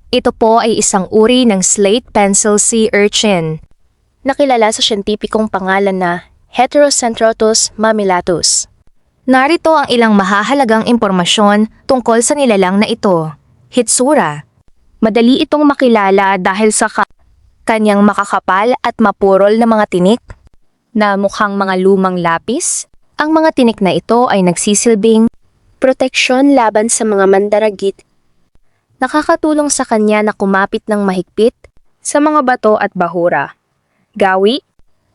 Ito po ay isang uri ng slate pencil sea urchin, nakilala sa siyentipikong pangalan na Heterocentrotus mammillatus. Narito ang ilang mahahalagang impormasyon tungkol sa nilalang na ito. Hitsura. Madali itong makilala dahil sa kanyang makakapal at mapurol na mga tinik na mukhang mga lumang lapis. Ang mga tinik na ito ay nagsisilbing proteksyon laban sa mga mandaragit. Nakakatulong sa kanya na kumapit ng mahigpit sa mga bato at bahura. Gawi.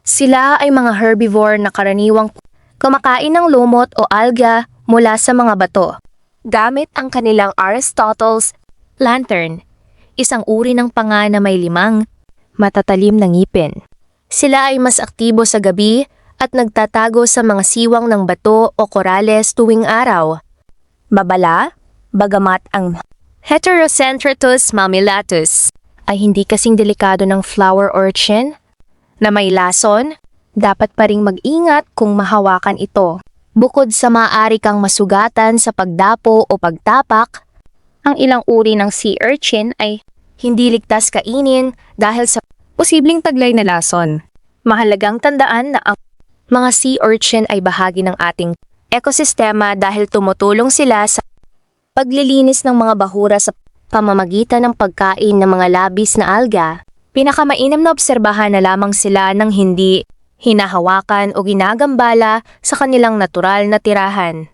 Sila ay mga herbivore na karaniwang kumakain ng lumot o alga mula sa mga bato. Gamit ang kanilang Aristotle's lantern, isang uri ng panga na may 5 matatalim na ngipin. Sila ay mas aktibo sa gabi at nagtatago sa mga siwang ng bato o korales tuwing araw. Babala, bagamat ang Heterocentrotus mammillatus ay hindi kasing delikado ng flower urchin na may lason, dapat pa ring mag-ingat kung mahawakan ito. Bukod sa maaari kang masugatan sa pagdapo o pagtapak, ang ilang uri ng sea urchin ay hindi ligtas kainin dahil sa posibleng taglay na lason. Mahalagang tandaan na ang mga sea urchin ay bahagi ng ating ekosistema dahil tumutulong sila sa paglilinis ng mga bahura sa pamamagitan ng pagkain ng mga labis na alga. Pinakamainam na obserbahan na lamang sila ng hindi hinahawakan o ginagambala sa kanilang natural na tirahan.